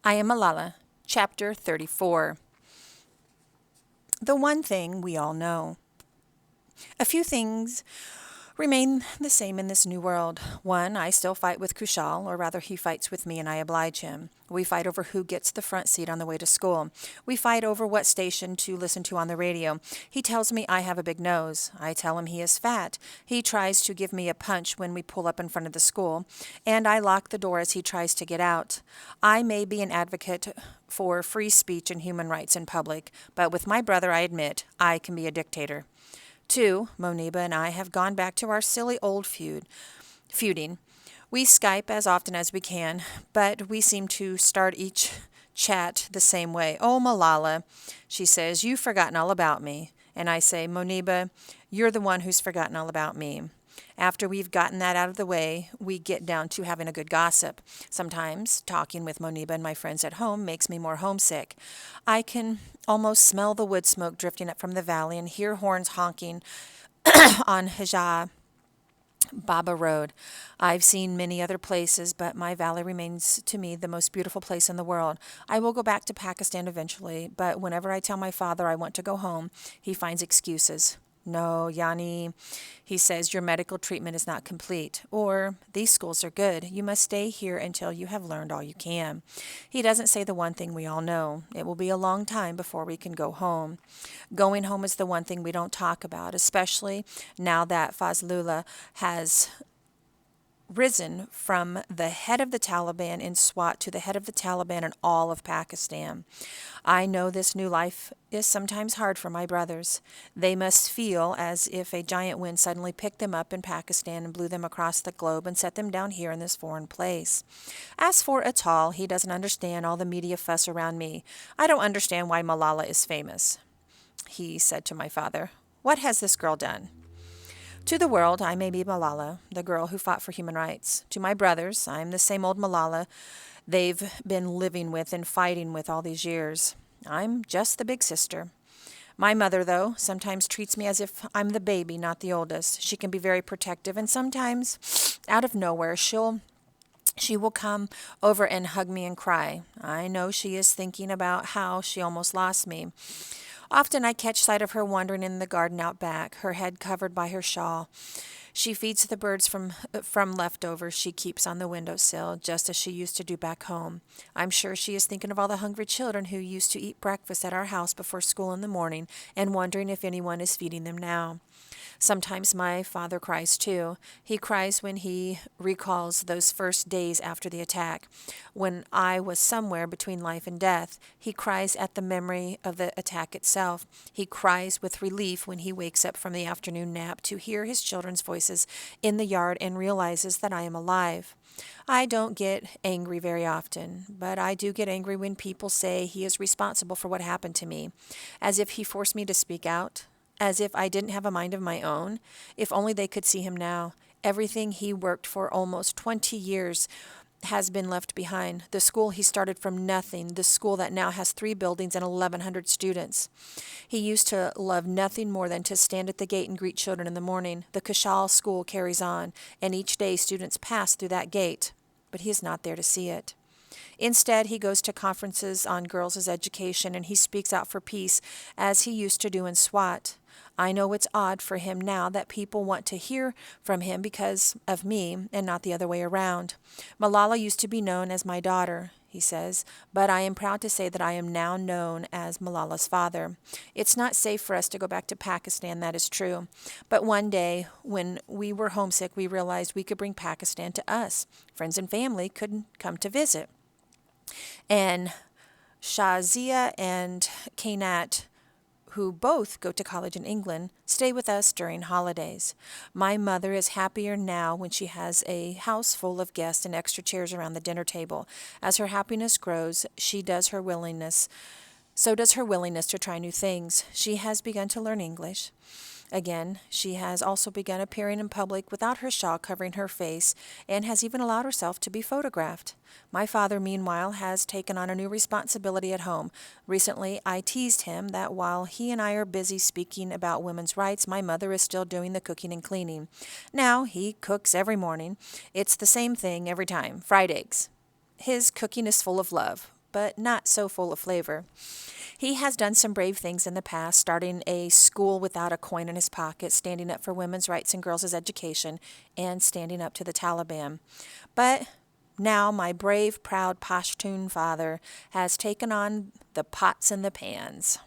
I am Malala, Chapter 34. The one thing we all know. A few things remain the same in this new world. One, I still fight with Kushal, or rather he fights with me and I oblige him. We fight over who gets the front seat on the way to school. We fight over what station to listen to on the radio. He tells me I have a big nose. I tell him he is fat. He tries to give me a punch when we pull up in front of the school, and I lock the door as he tries to get out. I may be an advocate for free speech and human rights in public, but with my brother I admit I can be a dictator. Two, Moniba and I have gone back to our silly old feuding. We Skype as often as we can, but we seem to start each chat the same way. Oh, Malala, she says, you've forgotten all about me. And I say, Moniba, you're the one who's forgotten all about me. After we've gotten that out of the way, we get down to having a good gossip. Sometimes talking with Moniba and my friends at home makes me more homesick. I can almost smell the wood smoke drifting up from the valley and hear horns honking on Hajah Baba Road. I've seen many other places, but my valley remains to me the most beautiful place in the world. I will go back to Pakistan eventually, but whenever I tell my father I want to go home, he finds excuses. No, Yanni, he says, your medical treatment is not complete. Or, these schools are good. You must stay here until you have learned all you can. He doesn't say the one thing we all know. It will be a long time before we can go home. Going home is the one thing we don't talk about, especially now that Fazlullah has risen from the head of the Taliban in SWAT to the head of the Taliban in all of Pakistan. I know this new life is sometimes hard for my brothers. They must feel as if a giant wind suddenly picked them up in Pakistan and blew them across the globe and set them down here in this foreign place. As for Atal, he doesn't understand all the media fuss around me. I don't understand why Malala is famous. He said to my father, what has this girl done? To the world, I may be Malala, the girl who fought for human rights. To my brothers, I am the same old Malala they've been living with and fighting with all these years. I'm just the big sister. My mother, though, sometimes treats me as if I'm the baby, not the oldest. She can be very protective, and sometimes, out of nowhere, she will come over and hug me and cry. I know she is thinking about how she almost lost me. Often I catch sight of her wandering in the garden out back, her head covered by her shawl. She feeds the birds from leftovers she keeps on the windowsill, just as she used to do back home. I'm sure she is thinking of all the hungry children who used to eat breakfast at our house before school in the morning and wondering if anyone is feeding them now. Sometimes my father cries too. He cries when he recalls those first days after the attack, when I was somewhere between life and death. He cries at the memory of the attack itself. He cries with relief when he wakes up from the afternoon nap to hear his children's voices in the yard and realizes that I am alive. I don't get angry very often, but I do get angry when people say he is responsible for what happened to me, as if he forced me to speak out. As if I didn't have a mind of my own. If only they could see him now. Everything he worked for almost 20 years has been left behind. The school he started from nothing, the school that now has 3 buildings and 1,100 students. He used to love nothing more than to stand at the gate and greet children in the morning. The Kushal school carries on, and each day students pass through that gate, but he is not there to see it. Instead, he goes to conferences on girls' education, and he speaks out for peace, as he used to do in SWAT. I know it's odd for him now that people want to hear from him because of me and not the other way around. Malala used to be known as my daughter, he says, but I am proud to say that I am now known as Malala's father. It's not safe for us to go back to Pakistan, that is true. But one day, when we were homesick, we realized we could bring Pakistan to us. Friends and family could come to visit. And Shazia and Kainat, who both go to college in England, stay with us during holidays. My mother is happier now when she has a house full of guests and extra chairs around the dinner table. As her happiness grows, so does her willingness to try new things. She has begun to learn English. Again, she has also begun appearing in public without her shawl covering her face and has even allowed herself to be photographed. My father, meanwhile, has taken on a new responsibility at home. Recently, I teased him that while he and I are busy speaking about women's rights, my mother is still doing the cooking and cleaning. Now, he cooks every morning. It's the same thing every time, fried eggs. His cooking is full of love. but not so full of flavor. He has done some brave things in the past, starting a school without a coin in his pocket, standing up for women's rights and girls' education, and standing up to the Taliban. But now my brave, proud Pashtun father has taken on the pots and the pans.